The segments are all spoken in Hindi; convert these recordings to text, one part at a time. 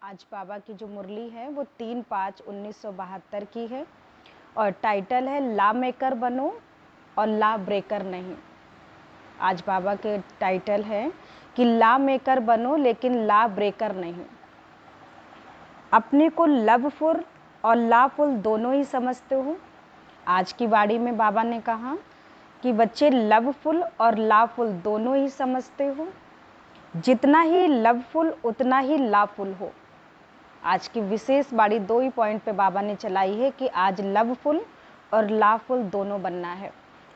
आज बाबा की जो मुरली है वो 3/5/1972 की है और टाइटल है ला मेकर बनो और ला ब्रेकर नहीं। आज बाबा के टाइटल है कि ला मेकर बनो लेकिन ला ब्रेकर नहीं। अपने को लवफुल और लाफुल दोनों ही समझते हो। आज की वाणी में बाबा ने कहा कि बच्चे लवफुल और लाफुल दोनों ही समझते हो। जितना ही लवफुल उतना ही लाफुल हो। आज की विशेष बाड़ी 2 ही पॉइंट पे बाबा ने चलाई है कि आज लवफुल और लाफुल दोनों बनना है।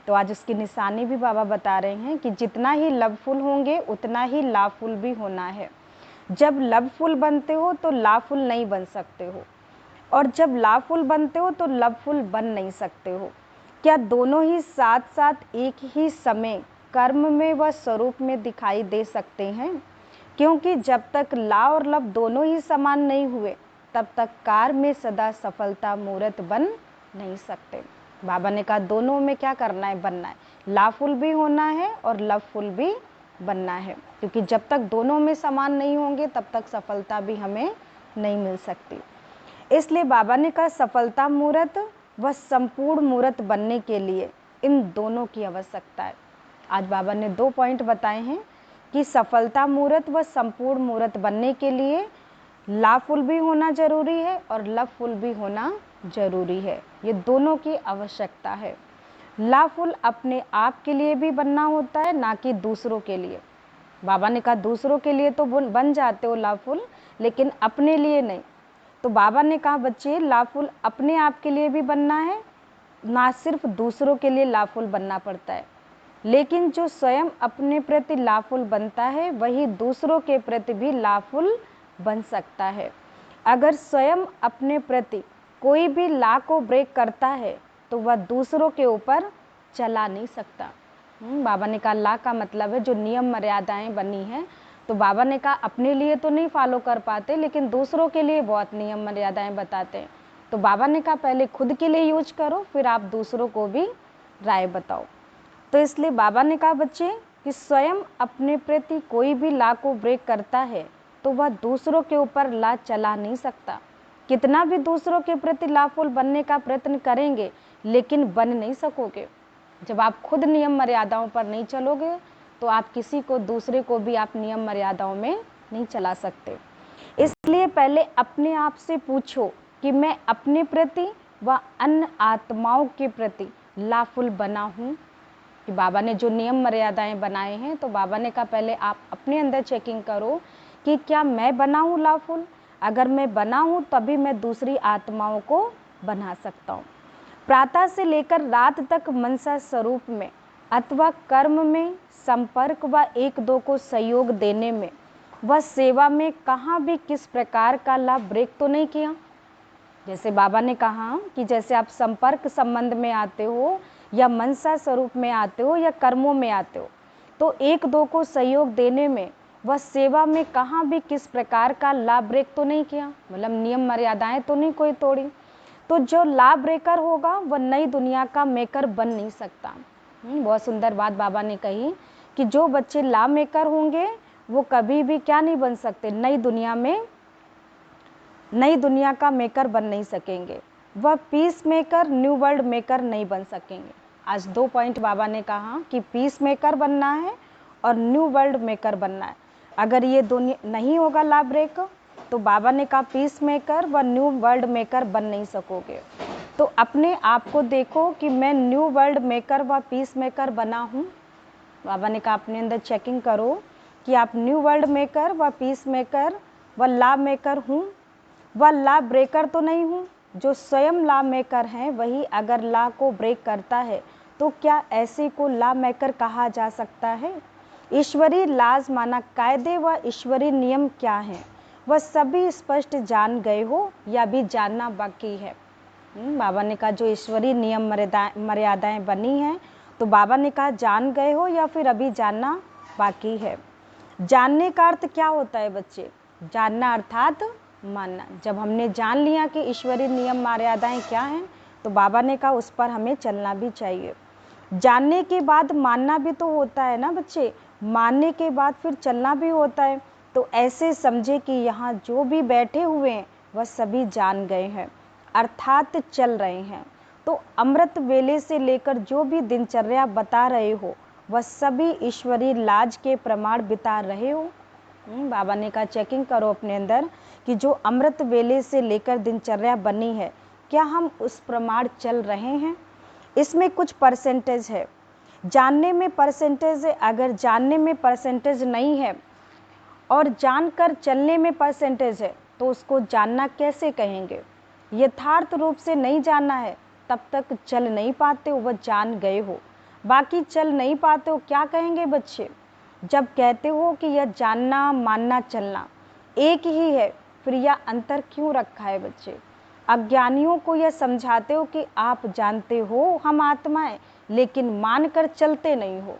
तो आज उसकी निशानी भी बाबा बता रहे हैं कि जितना ही लवफुल होंगे उतना ही लाफुल भी होना है। जब लवफुल बनते हो तो लाफुल नहीं बन सकते हो और जब लाफुल बनते हो तो लवफुल बन नहीं सकते हो। क्या दोनों ही साथ साथ एक ही समय कर्म में व स्वरूप में दिखाई दे सकते हैं? क्योंकि जब तक ला और लव दोनों ही समान नहीं हुए तब तक कार में सदा सफलता मूर्त बन नहीं सकते। बाबा ने कहा दोनों में क्या करना है, बनना है। लाफुल भी होना है और लवफुल भी बनना है, क्योंकि जब तक दोनों में समान नहीं होंगे तब तक सफलता भी हमें नहीं मिल सकती। इसलिए बाबा ने कहा सफलता मूर्त व संपूर्ण मूर्त बनने के लिए इन दोनों की आवश्यकता है। आज बाबा ने 2 पॉइंट बताए हैं कि सफलता मूर्त व संपूर्ण मूर्त बनने के लिए लाफुल भी होना जरूरी है और लवफुल भी होना जरूरी है। ये दोनों की आवश्यकता है। लाफुल अपने आप के लिए भी बनना होता है, ना कि दूसरों के लिए। बाबा ने कहा दूसरों के लिए तो बन जाते हो लाफुल, लेकिन अपने लिए नहीं। तो बाबा ने कहा बच्चे लाफुल अपने आप के लिए भी बनना है, ना सिर्फ दूसरों के लिए लाफुल बनना पड़ता है। लेकिन जो स्वयं अपने प्रति लाफुल बनता है वही दूसरों के प्रति भी लाफुल बन सकता है। अगर स्वयं अपने प्रति कोई भी ला को ब्रेक करता है तो वह दूसरों के ऊपर चला नहीं सकता। बाबा ने कहा ला का मतलब है जो नियम मर्यादाएं बनी हैं। तो बाबा ने कहा अपने लिए तो नहीं फॉलो कर पाते, लेकिन दूसरों के लिए बहुत नियम मर्यादाएं बताते हैं। तो बाबा ने कहा पहले खुद के लिए यूज करो, फिर आप दूसरों को भी राय बताओ। तो इसलिए बाबा ने कहा बच्चे कि स्वयं अपने प्रति कोई भी ला को ब्रेक करता है तो वह दूसरों के ऊपर ला चला नहीं सकता। कितना भी दूसरों के प्रति लाफुल बनने का प्रयत्न करेंगे लेकिन बन नहीं सकोगे। जब आप खुद नियम मर्यादाओं पर नहीं चलोगे तो आप किसी को, दूसरे को भी आप नियम मर्यादाओं में नहीं चला सकते। इसलिए पहले अपने आप से पूछो कि मैं अपने प्रति व अन्य आत्माओं के प्रति लाफुल बना हूँ। कि बाबा ने जो नियम मर्यादाएं बनाए हैं तो बाबा ने कहा पहले आप अपने अंदर चेकिंग करो कि क्या मैं बना हूँ लाफुल। अगर मैं बना हूँ तभी मैं दूसरी आत्माओं को बना सकता हूँ। प्रातः से लेकर रात तक मनसा स्वरूप में अथवा कर्म में संपर्क व एक दो को सहयोग देने में व सेवा में कहाँ भी किस प्रकार का लाभ ब्रेक तो नहीं किया। जैसे बाबा ने कहा कि जैसे आप संपर्क संबंध में आते हो या मनसा स्वरूप में आते हो या कर्मों में आते हो तो एक दो को सहयोग देने में व सेवा में कहाँ भी किस प्रकार का लाभ ब्रेक तो नहीं किया, मतलब नियम मर्यादाएं तो नहीं कोई तोड़ी। तो जो लाभ ब्रेकर होगा वह नई दुनिया का मेकर बन नहीं सकता। बहुत सुंदर बात बाबा ने कही कि जो बच्चे लाभ मेकर होंगे वो कभी भी क्या नहीं बन सकते, नई दुनिया का मेकर बन नहीं सकेंगे। वह peace maker, new world maker नहीं बन सकेंगे। आज 2 पॉइंट बाबा ने कहा कि पीस मेकर बनना है और न्यू वर्ल्ड मेकर बनना है। अगर ये दोनों नहीं होगा ला ब्रेक तो बाबा ने कहा पीस मेकर व न्यू वर्ल्ड मेकर बन नहीं सकोगे। तो अपने आप को देखो कि मैं न्यू वर्ल्ड मेकर व पीस मेकर बना हूँ। बाबा ने कहा अपने अंदर चेकिंग करो कि आप न्यू वर्ल्ड मेकर व पीस मेकर व ला मेकर हूँ वह ला ब्रेकर तो नहीं हूँ। जो स्वयं ला मेकर हैं वही अगर ला को ब्रेक करता है तो क्या ऐसे को ला मेकर कहा जा सकता है? ईश्वरीय लाज माना कायदे व ईश्वरीय नियम क्या हैं वह सभी स्पष्ट जान गए हो या भी जानना बाकी है। बाबा ने कहा जो ईश्वरीय नियम मर्यादाएं बनी हैं तो बाबा ने कहा जान गए हो या फिर अभी जानना बाकी है। जानने का अर्थ क्या होता है बच्चे? जानना अर्थात मानना। जब हमने जान लिया कि ईश्वरीय नियम मर्यादाएं क्या हैं तो बाबा ने कहा उस पर हमें चलना भी चाहिए। जानने के बाद मानना भी तो होता है ना बच्चे, मानने के बाद फिर चलना भी होता है। तो ऐसे समझे कि यहाँ जो भी बैठे हुए हैं वह सभी जान गए हैं, अर्थात चल रहे हैं। तो अमृत वेले से लेकर जो भी दिनचर्या बता रहे हो वह सभी ईश्वरीय लाज के प्रमाण बिता रहे हो। बाबा ने कहा चेकिंग करो अपने अंदर कि जो अमृत वेले से लेकर दिनचर्या बनी है, क्या हम उस प्रमाण चल रहे हैं। इसमें कुछ परसेंटेज है, जानने में परसेंटेज है। अगर जानने में परसेंटेज नहीं है और जानकर चलने में परसेंटेज है तो उसको जानना कैसे कहेंगे। यथार्थ रूप से नहीं जाना है तब तक चल नहीं पाते हो, वह जान गए हो। बाकी चल नहीं पाते हो, क्या कहेंगे बच्चे। जब कहते हो कि यह जानना मानना चलना एक ही है, फिर यह अंतर क्यों रखा है बच्चे। अज्ञानियों को यह समझाते हो कि आप जानते हो हम आत्मा है, लेकिन मानकर चलते नहीं हो।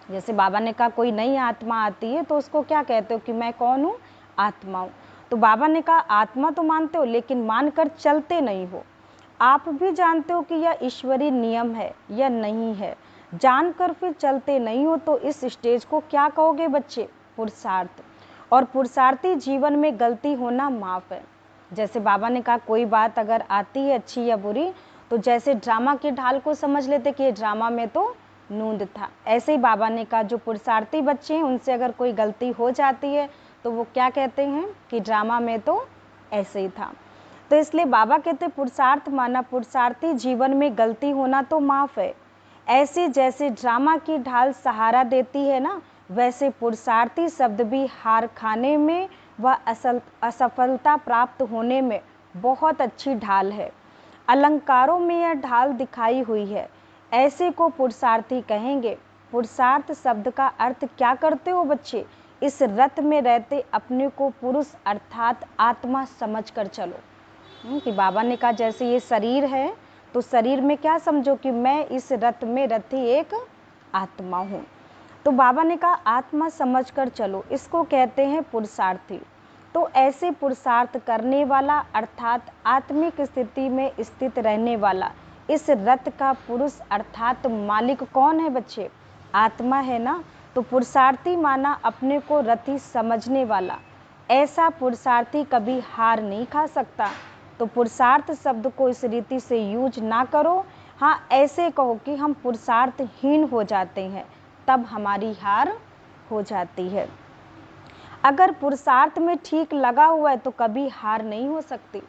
जैसे बाबा ने कहा कोई नई आत्मा आती है तो उसको क्या कहते हो कि मैं कौन हूँ, आत्मा हूँ। तो बाबा ने कहा आत्मा तो मानते हो लेकिन मानकर चलते नहीं हो। आप भी जानते हो कि यह ईश्वरीय नियम है, यह नहीं है, जानकर फिर चलते नहीं हो। तो इस स्टेज को क्या कहोगे बच्चे, पुरुषार्थ। और पुरुषार्थी जीवन में गलती होना माफ है। जैसे बाबा ने कहा कोई बात अगर आती है अच्छी या बुरी, तो जैसे ड्रामा की ढाल को समझ लेते कि ये ड्रामा में तो नूंद था, ऐसे ही बाबा ने कहा जो पुरुषार्थी बच्चे हैं उनसे अगर कोई गलती हो जाती है तो वो क्या कहते हैं कि ड्रामा में तो ऐसे ही था। तो इसलिए बाबा कहते पुरुषार्थ माना, पुरुषार्थी जीवन में गलती होना तो माफ है। ऐसे जैसे ड्रामा की ढाल सहारा देती है ना, वैसे पुरुषार्थी शब्द भी हार खाने में व असफलता प्राप्त होने में बहुत अच्छी ढाल है। अलंकारों में यह ढाल दिखाई हुई है, ऐसे को पुरुषार्थी कहेंगे। पुरुषार्थ शब्द का अर्थ क्या करते हो बच्चे, इस रथ में रहते अपने को पुरुष अर्थात आत्मा समझ कर चलो। कि बाबा ने कहा जैसे ये शरीर है तो शरीर में क्या समझो कि मैं इस रथ में रथी एक आत्मा हूँ। तो बाबा ने कहा आत्मा समझ कर चलो, इसको कहते हैं पुरुषार्थी। तो ऐसे पुरुषार्थ करने वाला अर्थात आत्मिक स्थिति में स्थित रहने वाला इस रथ का पुरुष अर्थात मालिक कौन है बच्चे, आत्मा है ना। तो पुरुषार्थी माना अपने को रथी समझने वाला। ऐसा पुरुषार्थी कभी हार नहीं खा सकता। तो पुरुषार्थ शब्द को इस रीति से यूज ना करो। हाँ, ऐसे कहो कि हम पुरुषार्थहीन हो जाते हैं, तब हमारी हार हो जाती है। अगर पुरुषार्थ में ठीक लगा हुआ है तो कभी हार नहीं हो सकती।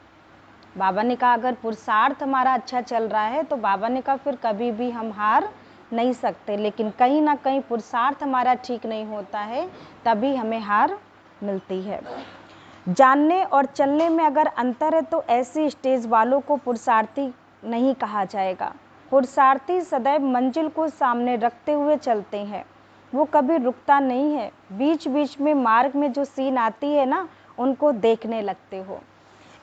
बाबा ने कहा अगर पुरुषार्थ हमारा अच्छा चल रहा है तो बाबा ने कहा फिर कभी भी हम हार नहीं सकते। लेकिन कहीं ना कहीं पुरुषार्थ हमारा ठीक नहीं होता है, तभी हमें हार मिलती है। जानने और चलने में अगर अंतर है तो ऐसी स्टेज वालों को पुरुषार्थी नहीं कहा जाएगा। पुरुषार्थी सदैव मंजिल को सामने रखते हुए चलते हैं, वो कभी रुकता नहीं है। बीच बीच में मार्ग में जो सीन आती है ना, उनको देखने लगते हो,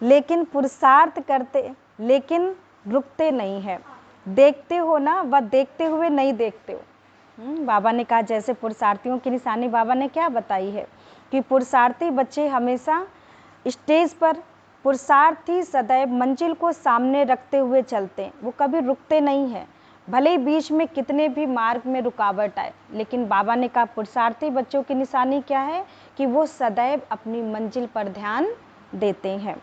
लेकिन पुरुषार्थ करते लेकिन रुकते नहीं है। देखते हो ना, वह देखते हुए नहीं देखते हो। बाबा ने कहा जैसे पुरुषार्थियों की निशानी बाबा ने क्या बताई है कि पुरुषार्थी बच्चे हमेशा स्टेज पर, पुरुषार्थी सदैव मंजिल को सामने रखते हुए चलते हैं, वो कभी रुकते नहीं हैं। भले ही बीच में कितने भी मार्ग में रुकावट आए, लेकिन बाबा ने कहा पुरुषार्थी बच्चों की निशानी क्या है कि वो सदैव अपनी मंजिल पर ध्यान देते हैं।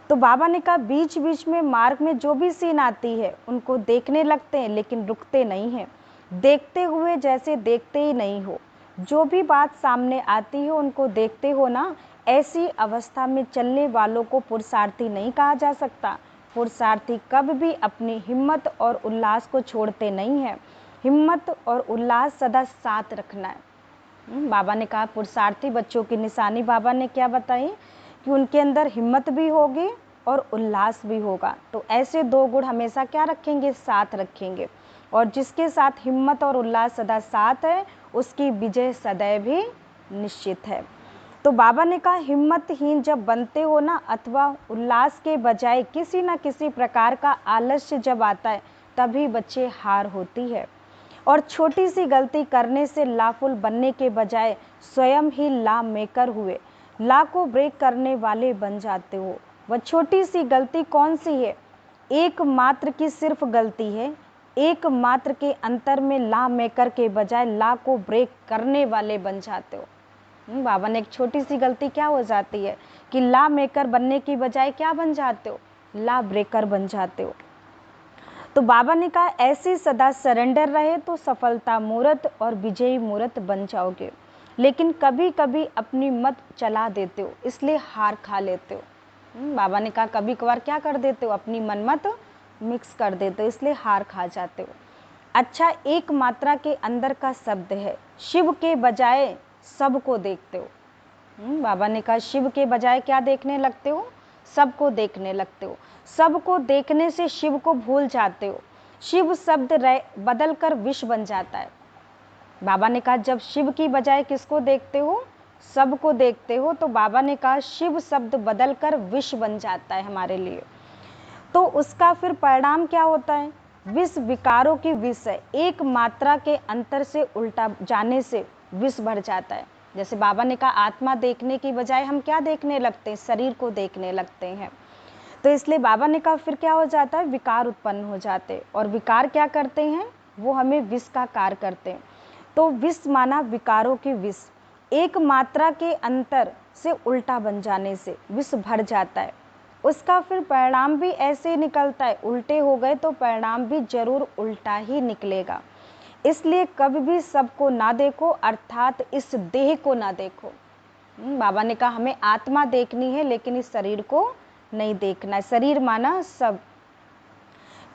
तो बाबा ने कहा बीच बीच में मार्ग में जो भी सीन आती है उनको देखने लगते हैं, लेकिन रुकते नहीं हैं। देखते हुए जैसे देखते ही नहीं हो, जो भी बात सामने आती है उनको देखते हो ना, ऐसी अवस्था में चलने वालों को पुरुषार्थी नहीं कहा जा सकता। पुरुषार्थी कभी भी अपनी हिम्मत और उल्लास को छोड़ते नहीं है। हिम्मत और उल्लास सदा साथ रखना है। बाबा ने कहा पुरुषार्थी बच्चों की निशानी बाबा ने क्या बताई कि उनके अंदर हिम्मत भी होगी और उल्लास भी होगा। तो ऐसे दो गुण हमेशा क्या रखेंगे, साथ रखेंगे। और जिसके साथ हिम्मत और उल्लास सदा साथ है, उसकी विजय सदैव ही निश्चित है। तो बाबा ने कहा हिम्मतहीन जब बनते हो ना, अथवा उल्लास के बजाय किसी न किसी प्रकार का आलस्य जब आता है, तभी बच्चे हार होती है। और छोटी सी गलती करने से लाफुल बनने के बजाय स्वयं ही ला मेकर हुए ला को ब्रेक करने वाले बन जाते हो। वह छोटी सी गलती कौन सी है, एक मात्र की सिर्फ गलती है। एक मात्र के अंतर में ला मेकर के बजाय ला को ब्रेक करने वाले बन जाते हो। बाबा ने एक छोटी सी गलती क्या हो जाती है कि लॉ मेकर बनने की बजाय क्या बन जाते हो, लॉ ब्रेकर बन जाते हो। तो बाबा ने कहा ऐसे सदा सरेंडर रहे तो सफलता मूर्त और विजयी मूर्त बन जाओगे, लेकिन कभी कभी अपनी मत चला देते हो, इसलिए हार खा लेते हो। बाबा ने कहा कभी कभार क्या कर देते हो, अपनी मनमत मिक्स कर देते हो, इसलिए हार खा जाते हो। अच्छा, एक मात्रा के अंदर का शब्द है, शिव के बजाय सबको देखते हो। बाबा ने कहा शिव के बजाय क्या देखने लगते हो, सबको देखने लगते हो। सबको देखने से शिव को भूल जाते हो। शिव शब्द बदल कर विष बन जाता है। बाबा ने कहा जब शिव की बजाय किसको देखते हो, सबको देखते हो, तो बाबा ने कहा शिव शब्द बदल कर विष बन जाता है हमारे लिए। तो उसका फिर परिणाम क्या होता है, विष विकारों की विष है, एक मात्रा के अंतर से उल्टा जाने से विष बढ़ जाता है। जैसे बाबा ने कहा आत्मा देखने की बजाय हम क्या देखने लगते हैं, शरीर को देखने लगते हैं। तो इसलिए बाबा ने कहा फिर क्या हो जाता है, विकार उत्पन्न हो जाते हैं, और विकार क्या करते हैं, वो हमें विष का कार्य करते हैं। तो विष माना विकारों की विष, एक मात्रा के अंतर से उल्टा बन जाने से विष भर जाता है। उसका फिर परिणाम भी ऐसे ही निकलता है, उल्टे हो गए तो परिणाम भी जरूर उल्टा ही निकलेगा। इसलिए कभी भी सबको ना देखो, अर्थात इस देह को ना देखो। बाबा ने कहा हमें आत्मा देखनी है, लेकिन इस शरीर को नहीं देखना है। शरीर माना सब,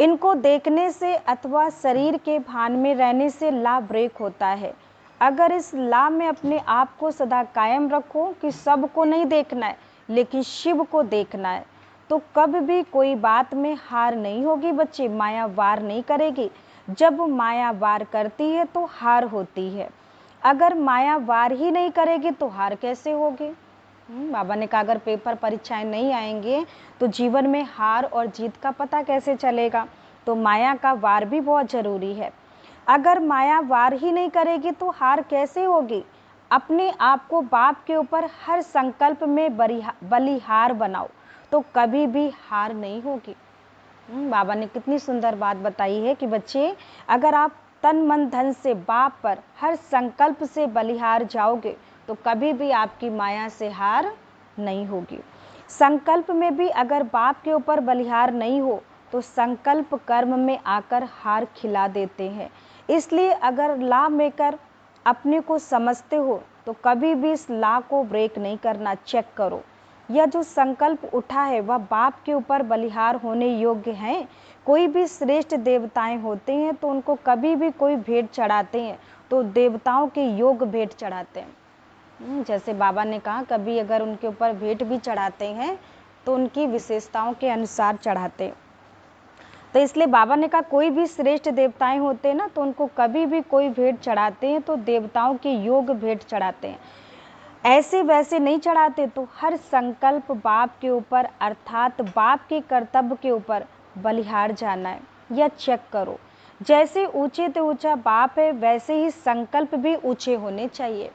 इनको देखने से अथवा शरीर के भान में रहने से लॉ ब्रेक होता है। अगर इस लॉ में अपने आप को सदा कायम रखो कि सबको नहीं देखना है, लेकिन शिव को देखना है, तो कभी भी कोई बात में हार नहीं होगी बच्चे। माया वार नहीं करेगी। जब माया वार करती है तो हार होती है, अगर माया वार ही नहीं करेगी तो हार कैसे होगी। बाबा ने कहा अगर पेपर परीक्षाएं नहीं आएंगे तो जीवन में हार और जीत का पता कैसे चलेगा। तो माया का वार भी बहुत जरूरी है। अगर माया वार ही नहीं करेगी तो हार कैसे होगी। अपने आप को बाप के ऊपर हर संकल्प में बलिहार बनाओ, तो कभी भी हार नहीं होगी। बाबा ने कितनी सुंदर बात बताई है कि बच्चे अगर आप तन मन धन से बाप पर हर संकल्प से बलिहार जाओगे तो कभी भी आपकी माया से हार नहीं होगी। संकल्प में भी अगर बाप के ऊपर बलिहार नहीं हो तो संकल्प कर्म में आकर हार खिला देते हैं। इसलिए अगर लॉ मेकर अपने को समझते हो तो कभी भी इस लॉ को ब्रेक नहीं करना। चेक करो, यह जो संकल्प उठा है वह बाप के ऊपर बलिहार होने योग्य है। कोई भी श्रेष्ठ देवताएं होते हैं तो उनको कभी भी कोई भेंट चढ़ाते हैं तो देवताओं के योग भेंट चढ़ाते हैं। जैसे बाबा ने कहा कभी अगर उनके ऊपर भेंट भी चढ़ाते हैं तो उनकी विशेषताओं के अनुसार चढ़ाते हैं। तो इसलिए बाबा ने कहा कोई भी श्रेष्ठ देवताएं होते हैं ना, तो उनको कभी भी कोई भेंट चढ़ाते हैं तो देवताओं के योग भेंट चढ़ाते हैं, ऐसे वैसे नहीं चढ़ाते। तो हर संकल्प बाप के ऊपर अर्थात बाप के कर्तव्य के ऊपर बलिहार जाना है। यह चेक करो, जैसे ऊंचे तो ऊंचा बाप है वैसे ही संकल्प भी ऊंचे होने चाहिए।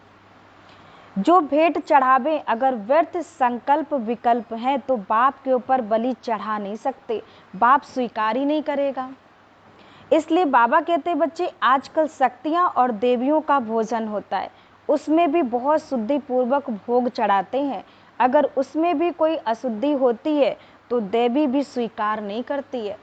जो भेंट चढ़ावे अगर व्यर्थ संकल्प विकल्प है तो बाप के ऊपर बलि चढ़ा नहीं सकते, बाप स्वीकार ही नहीं करेगा। इसलिए बाबा कहते बच्चे आजकल शक्तियां और देवियों का भोजन होता है, उसमें भी बहुत शुद्धि पूर्वक भोग चढ़ाते हैं। अगर उसमें भी कोई अशुद्धि होती है तो देवी भी स्वीकार नहीं करती है।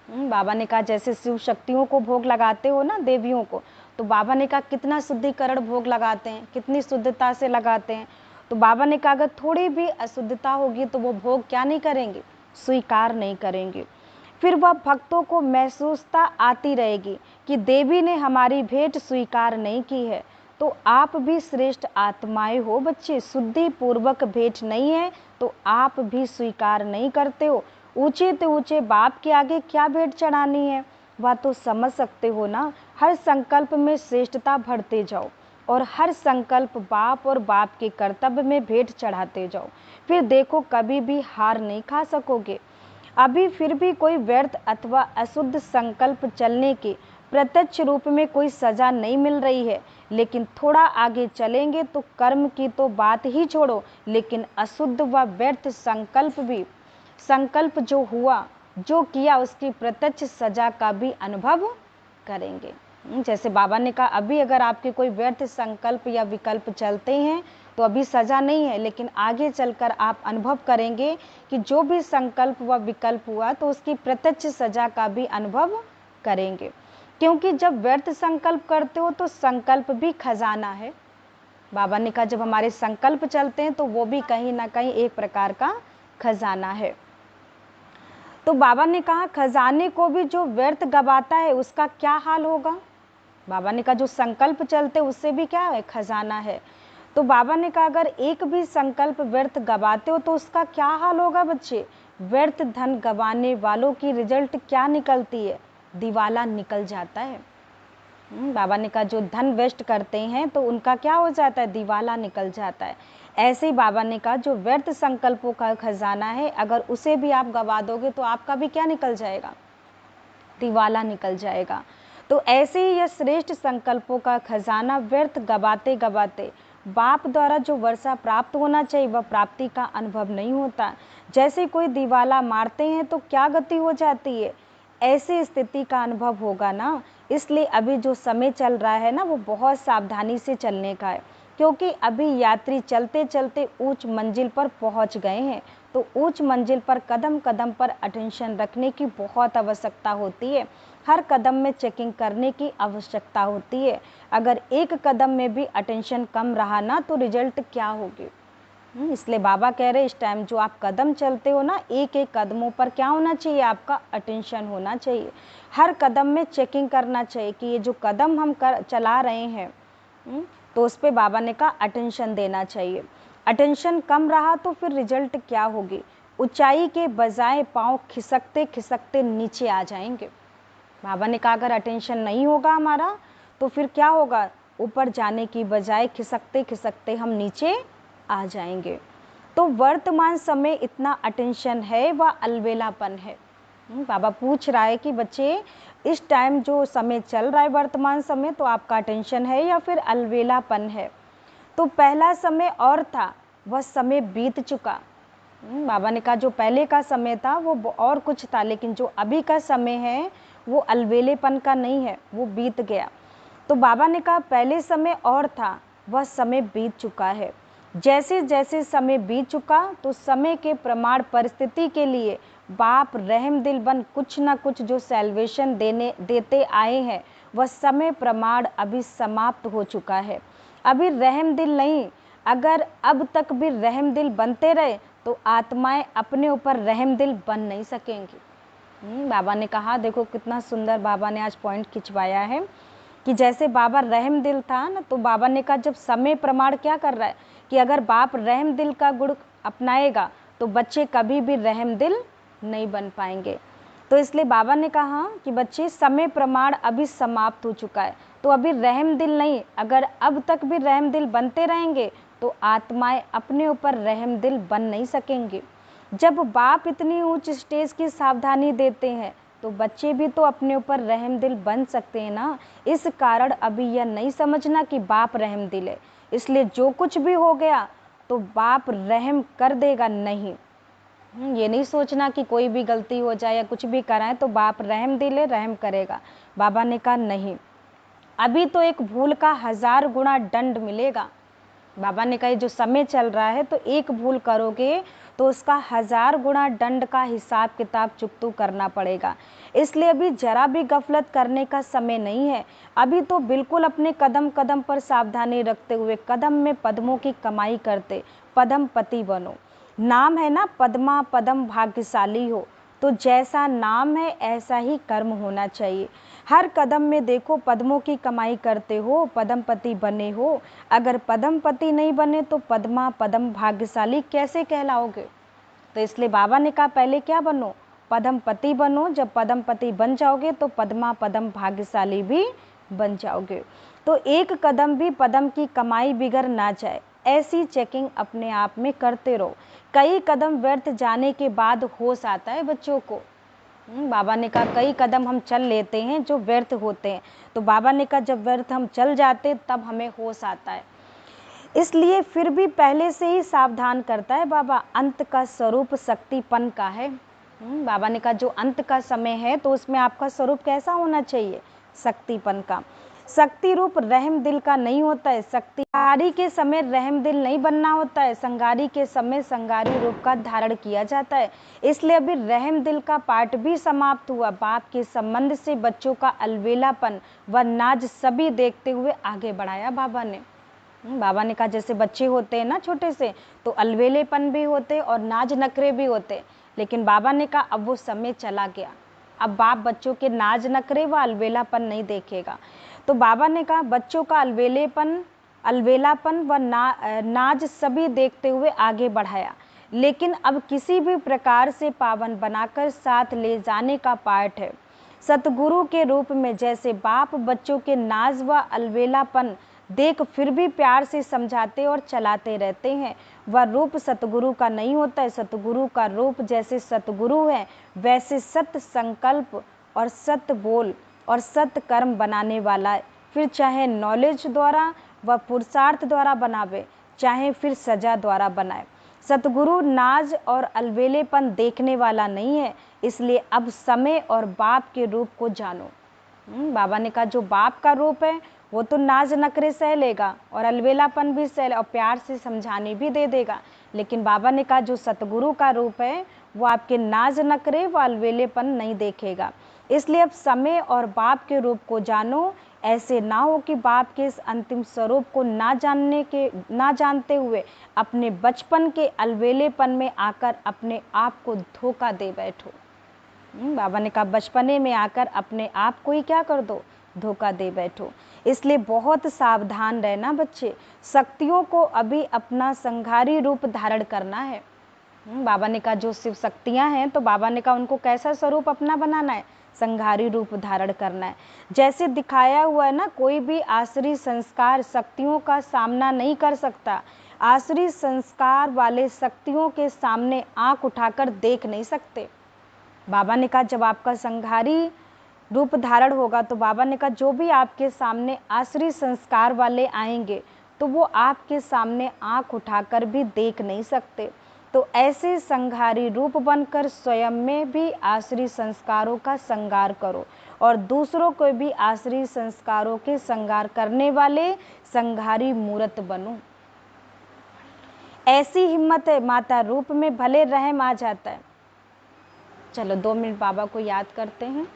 बाबा ने कहा जैसे शिव शक्तियों को भोग लगाते हो ना देवियों को, तो बाबा ने कहा कितना शुद्धिकरण भोग लगाते हैं, कितनी शुद्धता से लगाते हैं। तो बाबा ने कहा अगर थोड़ी भी अशुद्धता होगी तो वो भोग क्या नहीं करेंगे, स्वीकार नहीं करेंगे। फिर वह भक्तों को महसूसता आती रहेगी कि देवी ने हमारी भेंट स्वीकार नहीं की है। तो आप भी श्रेष्ठ आत्माएं हो बच्चे, शुद्धि पूर्वक भेंट नहीं है तो आप भी स्वीकार नहीं करते हो। ऊंचे तो ऊंचे बाप के आगे क्या भेंट चढ़ानी है, वह तो समझ सकते हो ना। हर संकल्प में श्रेष्ठता भरते जाओ और हर संकल्प बाप और बाप के कर्तव्य में भेंट चढ़ाते जाओ, फिर देखो कभी भी हार नहीं खा सकोगे। अभी फिर भी कोई व्यर्थ अथवा अशुद्ध संकल्प चलने की प्रत्यक्ष रूप में कोई सजा नहीं मिल रही है, लेकिन थोड़ा आगे चलेंगे तो कर्म की तो बात ही छोड़ो, लेकिन अशुद्ध व व्यर्थ संकल्प जो हुआ जो किया उसकी प्रत्यक्ष सजा का भी अनुभव करेंगे। जैसे बाबा ने कहा अभी अगर आपके कोई व्यर्थ संकल्प या विकल्प चलते हैं तो अभी सजा नहीं है, लेकिन आगे चलकर आप अनुभव करेंगे कि जो भी संकल्प व विकल्प हुआ तो उसकी प्रत्यक्ष सजा का भी अनुभव करेंगे। क्योंकि जब व्यर्थ संकल्प करते हो तो संकल्प भी खजाना है। बाबा ने कहा जब हमारे संकल्प चलते हैं तो वो भी कहीं ना कहीं एक प्रकार का खजाना है। तो बाबा ने कहा खजाने को भी जो व्यर्थ गवाता है उसका क्या हाल होगा। बाबा ने कहा जो संकल्प चलते उससे भी क्या है, खजाना है। तो बाबा ने कहा अगर एक भी संकल्प व्यर्थ गवाते हो तो उसका क्या हाल होगा बच्चे। व्यर्थ धन गवाने वालों की रिजल्ट क्या निकलती है, दिवाला निकल जाता है। बाबा ने कहा जो धन वेस्ट करते हैं तो उनका क्या हो जाता है, दिवाला निकल जाता है। ऐसे ही बाबा ने कहा जो व्यर्थ संकल्पों का खजाना है अगर उसे भी आप गवा दोगे तो आपका भी क्या निकल जाएगा, दिवाला निकल जाएगा। तो ऐसे ही यह श्रेष्ठ संकल्पों का खजाना व्यर्थ गवाते गवाते बाप द्वारा जो वर्षा प्राप्त होना चाहिए वह प्राप्ति का अनुभव नहीं होता। जैसे कोई दिवाला मारते हैं तो क्या गति हो जाती है, ऐसी स्थिति का अनुभव होगा ना। इसलिए अभी जो समय चल रहा है ना वो बहुत सावधानी से चलने का है, क्योंकि अभी यात्री चलते चलते ऊंच मंजिल पर पहुंच गए हैं। तो ऊंच मंजिल पर कदम कदम पर अटेंशन रखने की बहुत आवश्यकता होती है। हर कदम में चेकिंग करने की आवश्यकता होती है। अगर एक कदम में भी अटेंशन कम रहा ना तो रिजल्ट क्या होगी। इसलिए बाबा कह रहे इस टाइम जो आप कदम चलते हो ना, एक एक कदमों पर क्या होना चाहिए, आपका अटेंशन होना चाहिए। हर कदम में चेकिंग करना चाहिए कि ये जो कदम हम चला रहे हैं तो उस पर बाबा ने कहा अटेंशन देना चाहिए। अटेंशन कम रहा तो फिर रिजल्ट क्या होगी, ऊंचाई के बजाय पाँव खिसकते खिसकते नीचे आ जाएंगे। बाबा ने कहा अगर अटेंशन नहीं होगा हमारा तो फिर क्या होगा, ऊपर जाने की बजाय खिसकते खिसकते हम नीचे आ जाएंगे। तो वर्तमान समय इतना अटेंशन है व अलबेलापन है। बाबा पूछ रहा है कि बच्चे इस टाइम जो समय चल रहा है वर्तमान समय, तो आपका अटेंशन है या फिर अलबेलापन है। तो पहला समय और था, वह समय बीत चुका। बाबा ने कहा जो पहले का समय था वो और कुछ था, लेकिन जो अभी का समय है वो अलबेलेपन का नहीं है, वो बीत गया। तो बाबा ने कहा पहले समय और था, वह समय बीत चुका है। जैसे जैसे समय बीत चुका तो समय के प्रमाण परिस्थिति के लिए बाप रहम दिल बन कुछ ना कुछ जो सैल्वेशन देते आए हैं वह समय प्रमाण अभी समाप्त हो चुका है। अभी रहम दिल नहीं, अगर अब तक भी रहम दिल बनते रहे तो आत्माएं अपने ऊपर रहम दिल बन नहीं सकेंगी। बाबा ने कहा देखो कितना सुंदर बाबा ने आज पॉइंट खिंचवाया है कि जैसे बाबा रहम दिल था ना, तो बाबा ने कहा जब समय प्रमाण क्या कर रहा है कि अगर बाप रहम दिल का गुण अपनाएगा तो बच्चे कभी भी रहम दिल नहीं बन पाएंगे। तो इसलिए बाबा ने कहा कि बच्चे समय प्रमाण अभी समाप्त हो चुका है, तो अभी रहम दिल नहीं, अगर अब तक भी रहम दिल बनते रहेंगे तो आत्माएं अपने ऊपर रहम दिल बन नहीं सकेंगे। जब बाप इतनी ऊंच स्टेज की सावधानी देते हैं तो बच्चे भी तो अपने ऊपर रहम दिल बन सकते हैं ना। इस कारण अभी यह नहीं समझना कि बाप रहम दिल है, इसलिए जो कुछ भी हो गया तो बाप रहम कर देगा, नहीं। ये नहीं सोचना कि कोई भी गलती हो जाए या कुछ भी कराए तो बाप रहम दिल है, रहम करेगा। बाबा ने कहा नहीं, अभी तो एक भूल का 1000 गुना दंड मिलेगा। बाबा ने कहा जो समय चल रहा है तो एक भूल करोगे तो उसका 1000 गुना दंड का हिसाब किताब चुकतू करना पड़ेगा। इसलिए अभी जरा भी गफलत करने का समय नहीं है। अभी तो बिल्कुल अपने कदम कदम पर सावधानी रखते हुए कदम में पद्मों की कमाई करते पद्मपति बनो। नाम है ना पद्मा, पद्म भाग्यशाली हो, तो जैसा नाम है ऐसा ही कर्म होना चाहिए। हर कदम में देखो पद्मों की कमाई करते हो, पद्मपति बने हो। अगर पद्मपति नहीं बने तो पद्मा पद्म भाग्यशाली कैसे कहलाओगे। तो इसलिए बाबा ने कहा पहले क्या बनो, पद्मपति बनो। जब पद्मपति बन जाओगे तो पद्मा पद्म भाग्यशाली भी बन जाओगे। तो एक कदम भी पद्म की कमाई बिगड़ ना जाए, ऐसी चेकिंग अपने आप में करते रहो। कई कदम व्यर्थ जाने के बाद होश आता है बच्चों को। बाबा ने कहा कई कदम हम चल लेते हैं जो व्यर्थ होते हैं, तो बाबा ने कहा जब व्यर्थ हम चल जाते तब हमें होश आता है। इसलिए फिर भी पहले से ही सावधान करता है बाबा। अंत का स्वरूप शक्तिपन का है। बाबा ने कहा जो अंत का समय है तो उसमें आपका स्वरूप कैसा होना चाहिए, शक्तिपन का। शक्ति रूप रहम दिल का नहीं होता है। संगारी के समय रहम दिल नहीं बनना होता है, संगारी के समय संगारी रूप का धारण किया जाता है। इसलिए अभी रहम दिल का पाठ भी समाप्त हुआ। बाप के संबंध से बच्चों का अलबेलापन व नाज सभी देखते हुए आगे बढ़ाया बाबा ने। बाबा ने कहा जैसे बच्चे होते हैं ना छोटे से, तो अलबेलेपन भी होते और नाज नखरे भी होते, लेकिन बाबा ने कहा अब वो समय चला गया, अब बाप बच्चों के नाज नखरे व अलबेलापन नहीं देखेगा। तो बाबा ने कहा बच्चों का अलबेलापन व नाज सभी देखते हुए आगे बढ़ाया, लेकिन अब किसी भी प्रकार से पावन बनाकर साथ ले जाने का पाठ है। सतगुरु के रूप में जैसे बाप बच्चों के नाज व अलबेलापन देख फिर भी प्यार से समझाते और चलाते रहते हैं, वह रूप सतगुरु का नहीं होता है। सतगुरु का रूप जैसे सतगुरु है वैसे सत्य संकल्प और सत्य बोल और सत्य कर्म बनाने वाला है। फिर चाहे नॉलेज द्वारा व पुरुषार्थ द्वारा बनावे, चाहे फिर सजा द्वारा बनाए। सतगुरु नाज और अलबेलेपन देखने वाला नहीं है। इसलिए अब समय और बाप के रूप को जानो। बाबा ने कहा जो बाप का रूप है वो तो नाज नखरे सह लेगा और अलबेलापन भी सह और प्यार से समझाने भी दे देगा, लेकिन बाबा ने कहा जो सतगुरु का रूप है वो आपके नाज नखरे व अलबेलेपन नहीं देखेगा। इसलिए अब समय और बाप के रूप को जानो। ऐसे ना हो कि बाप के इस अंतिम स्वरूप को ना जानते हुए अपने बचपन के अलबेलेपन में आकर अपने आप को धोखा दे बैठो। बाबा ने कहा बचपने में आकर अपने आप को ही क्या कर दो, धोखा दे बैठो। इसलिए बहुत सावधान रहना बच्चे। शक्तियों को अभी अपना संघारी रूप धारण करना है। बाबा ने कहा जो शिव शक्तियां हैं तो बाबा ने कहा उनको कैसा स्वरूप अपना बनाना है, संघारी रूप धारण करना है। जैसे दिखाया हुआ है ना, कोई भी आसुरी संस्कार शक्तियों का सामना नहीं कर सकता। आसुरी संस्कार वाले शक्तियों के सामने आंख उठाकर देख नहीं सकते। बाबा ने कहा जब आपका संघारी रूप धारण होगा तो बाबा ने कहा जो भी आपके सामने आसुरी संस्कार वाले आएंगे तो वो आपके सामने आंख उठाकर भी देख नहीं सकते। तो ऐसे संघारी रूप बनकर स्वयं में भी आसुरी संस्कारों का संगार करो और दूसरों को भी आसुरी संस्कारों के संगार करने वाले संघारी मूर्त बनो। ऐसी हिम्मत है, माता रूप में भले रहम आ जाता है। चलो 2 मिनट बाबा को याद करते हैं।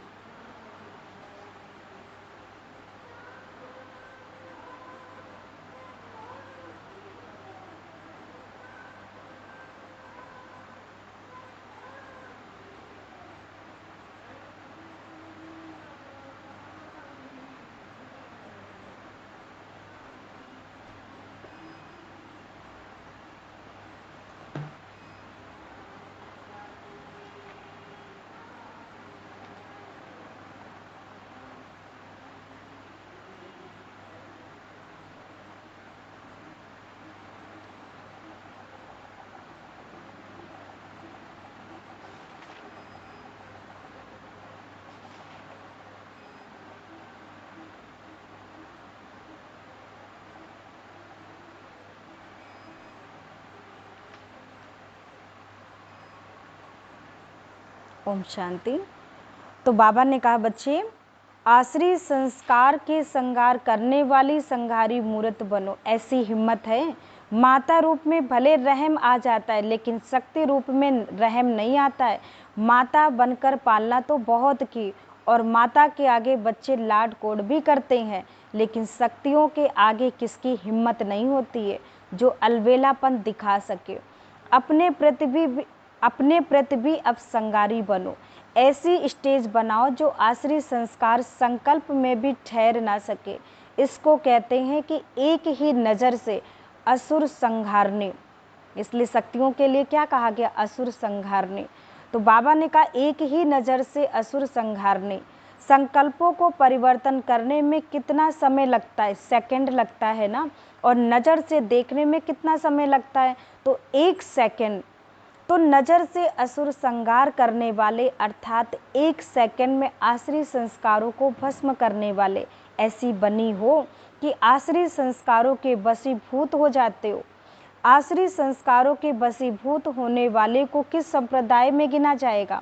ओम शांति। तो बाबा ने कहा बच्चे आसुरी संस्कार के संगार करने वाली संघारी मूर्त बनो। ऐसी हिम्मत है। माता रूप में भले रहम आ जाता है लेकिन शक्ति रूप में रहम नहीं आता है। माता बनकर पालना तो बहुत की और माता के आगे बच्चे लाड कोड भी करते हैं, लेकिन शक्तियों के आगे किसकी हिम्मत नहीं होती है जो अलबेलापन दिखा सके। अपने प्रति भी अब संगारी बनो। ऐसी स्टेज बनाओ जो आसुरी संस्कार संकल्प में भी ठहर ना सके। इसको कहते हैं कि एक ही नज़र से असुर संहारने। इसलिए शक्तियों के लिए क्या कहा गया, असुर संहारने। तो बाबा ने कहा एक ही नज़र से असुर संहारने। संकल्पों को परिवर्तन करने में कितना समय लगता है, सेकंड लगता है ना, और नज़र से देखने में कितना समय लगता है, तो 1 सेकंड। तो नज़र से असुर संगार करने वाले अर्थात 1 सेकंड में आसुरी संस्कारों को भस्म करने वाले ऐसी बनी हो कि आसुरी संस्कारों के वशीभूत हो जाते हो। आसुरी संस्कारों के वशीभूत होने वाले को किस संप्रदाय में गिना जाएगा,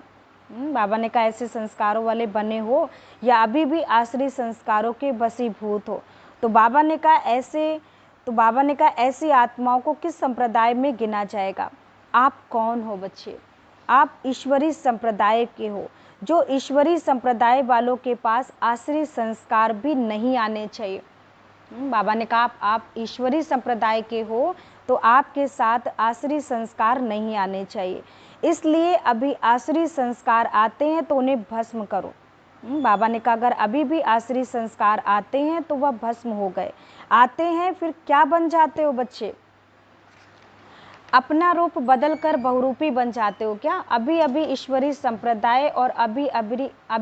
बाबा ने कहा ऐसे संस्कारों वाले बने हो या अभी भी आश्रित संस्कारों के वशीभूत हो। तो बाबा ने कहा ऐसी आत्माओं को किस संप्रदाय में गिना जाएगा। आप कौन हो बच्चे? आप ईश्वरी संप्रदाय के हो। जो ईश्वरी संप्रदाय वालों के पास आश्रित संस्कार भी नहीं आने चाहिए। बाबा ने कहा आप ईश्वरी संप्रदाय के हो तो आपके साथ आश्रित संस्कार नहीं आने चाहिए, इसलिए अभी आश्रित संस्कार आते हैं तो उन्हें भस्म करो। बाबा ने कहा अगर अभी भी आश्रित संस्कार आते हैं तो वह भस्म हो गए। आते हैं फिर क्या बन जाते हो बच्चे? अपना रूप बदल कर बहुरूपी बन जाते हो क्या? अभी अभी ईश्वरी संप्रदाय और अभी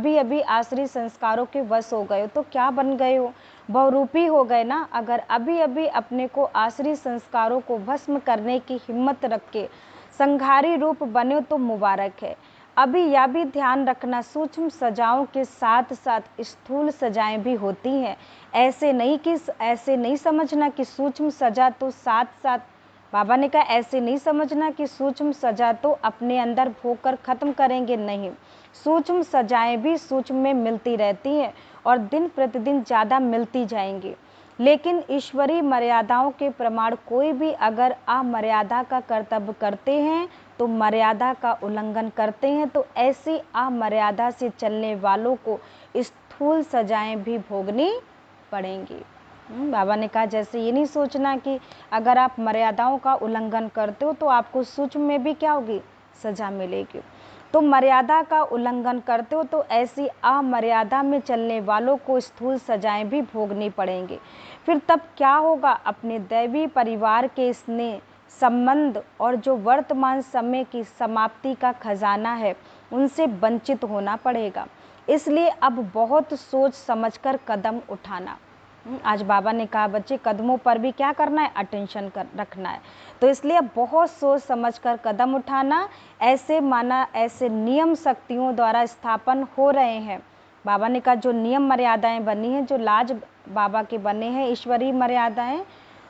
अभी आश्रित संस्कारों के वश हो गए हो तो क्या बन गए हो? बहुरूपी हो गए ना। अगर अभी अभी अपने को आश्रित संस्कारों को भस्म करने की हिम्मत रख के संघारी रूप बने तो मुबारक है। अभी यह भी ध्यान रखना सूक्ष्म सजाओं के साथ साथ स्थूल सजाएं भी होती हैं। ऐसे नहीं समझना कि सूक्ष्म सजा तो साथ साथ, बाबा ने कहा ऐसे नहीं समझना कि सूक्ष्म सजा तो अपने अंदर भोग कर खत्म करेंगे। नहीं, सूक्ष्म सजाएं भी सूक्ष्म में मिलती रहती हैं और दिन प्रतिदिन ज़्यादा मिलती जाएंगी। लेकिन ईश्वरीय मर्यादाओं के प्रमाण कोई भी अगर अमर्यादा का कर्तव्य करते हैं तो मर्यादा का उल्लंघन करते हैं, तो ऐसी अमर्यादा से चलने वालों को स्थूल सजाएं भी भोगनी पड़ेंगी। बाबा ने कहा जैसे ये नहीं सोचना कि अगर आप मर्यादाओं का उल्लंघन करते हो तो आपको सूक्ष्म में भी क्या होगी? सजा मिलेगी। तो मर्यादा का उल्लंघन करते हो तो ऐसी अमर्यादा में चलने वालों को स्थूल सजाएं भी भोगनी पड़ेंगी। फिर तब क्या होगा? अपने दैवी परिवार के स्नेह संबंध और जो वर्तमान समय की समाप्ति का खजाना है उनसे वंचित होना पड़ेगा। इसलिए अब बहुत सोच समझकर कदम उठाना। आज बाबा ने कहा बच्चे कदमों पर भी क्या करना है? अटेंशन रखना है। तो इसलिए बहुत सोच समझकर कदम उठाना। ऐसे माना ऐसे नियम शक्तियों द्वारा स्थापन हो रहे हैं। बाबा ने कहा जो नियम मर्यादाएं बनी हैं, जो लाज बाबा के बने हैं, ईश्वरीय मर्यादाएं,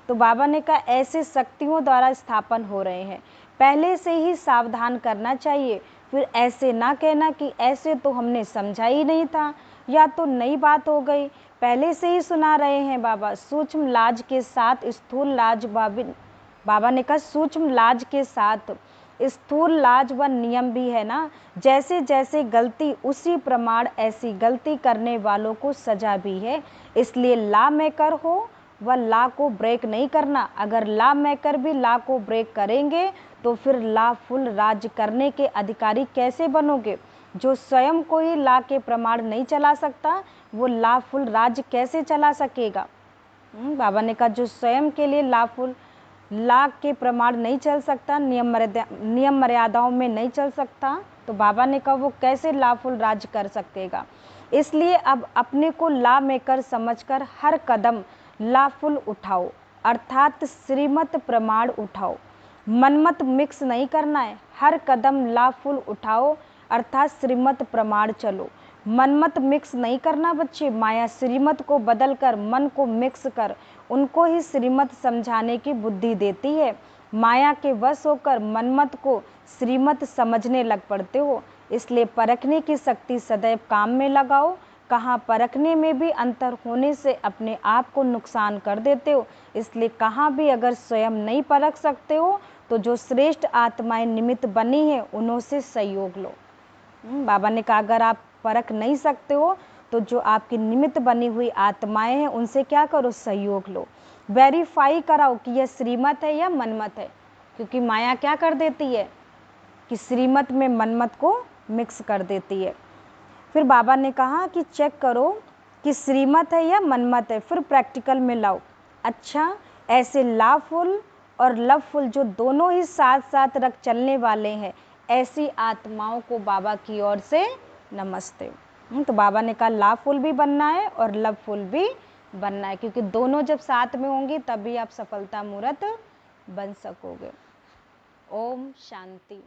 तो बाबा ने कहा ऐसे शक्तियों द्वारा स्थापन हो रहे हैं। पहले से ही सावधान करना चाहिए। फिर ऐसे ना कहना कि ऐसे तो हमने समझा ही नहीं था या तो नई बात हो गई, पहले से ही सुना रहे हैं बाबा। सूक्ष्म लाज के साथ स्थूल लाज, बाबा ने कहा सूक्ष्म लाज के साथ स्थूल लाज व नियम भी है ना। जैसे जैसे गलती उसी प्रमाण ऐसी गलती करने वालों को सजा भी है। इसलिए ला मेकर हो व ला को ब्रेक नहीं करना। अगर ला मेकर भी ला को ब्रेक करेंगे तो फिर ला फुल राज करने के अधिकारी कैसे बनोगे? जो स्वयं को ही ला के प्रमाण नहीं चला सकता वो ला फुल राज कैसे चला सकेगा? बाबा ने कहा जो स्वयं के लिए ला के प्रमाण नहीं चल सकता, नियम मर्यादाओं में नहीं चल सकता, तो बाबा ने कहा वो कैसे ला फुल राज कर सकेगा? इसलिए अब अपने को ला मेकर समझकर हर कदम ला फुल उठाओ, अर्थात श्रीमत प्रमाण उठाओ। मनमत मिक्स नहीं करना है। हर कदम ला फुल उठाओ अर्थात श्रीमत प्रमाण चलो। मनमत मिक्स नहीं करना बच्चे। माया श्रीमत को बदल कर मन को मिक्स कर उनको ही श्रीमत समझाने की बुद्धि देती है। माया के वश होकर मनमत को श्रीमत समझने लग पड़ते हो। इसलिए परखने की शक्ति सदैव काम में लगाओ। कहाँ परखने में भी अंतर होने से अपने आप को नुकसान कर देते हो। इसलिए कहाँ भी अगर स्वयं नहीं परख सकते हो तो जो श्रेष्ठ आत्माएं निमित्त बनी हैं उन्हों से सहयोग लो। बाबा ने कहा अगर आप परख नहीं सकते हो तो जो आपकी निमित्त बनी हुई आत्माएं हैं उनसे क्या करो? सहयोग लो। वेरीफाई कराओ कि यह श्रीमत है या मनमत है, क्योंकि माया क्या कर देती है कि श्रीमत में मनमत को मिक्स कर देती है। फिर बाबा ने कहा कि चेक करो कि श्रीमत है या मनमत है, फिर प्रैक्टिकल में लाओ। अच्छा, ऐसे लाफुल और लवफुल जो दोनों ही साथ साथ रख चलने वाले हैं, ऐसी आत्माओं को बाबा की ओर से नमस्ते। तो बाबा ने कहा लाफुल भी बनना है और लवफुल भी बनना है, क्योंकि दोनों जब साथ में होंगी तभी आप सफलता मूर्त बन सकोगे। ओम शांति।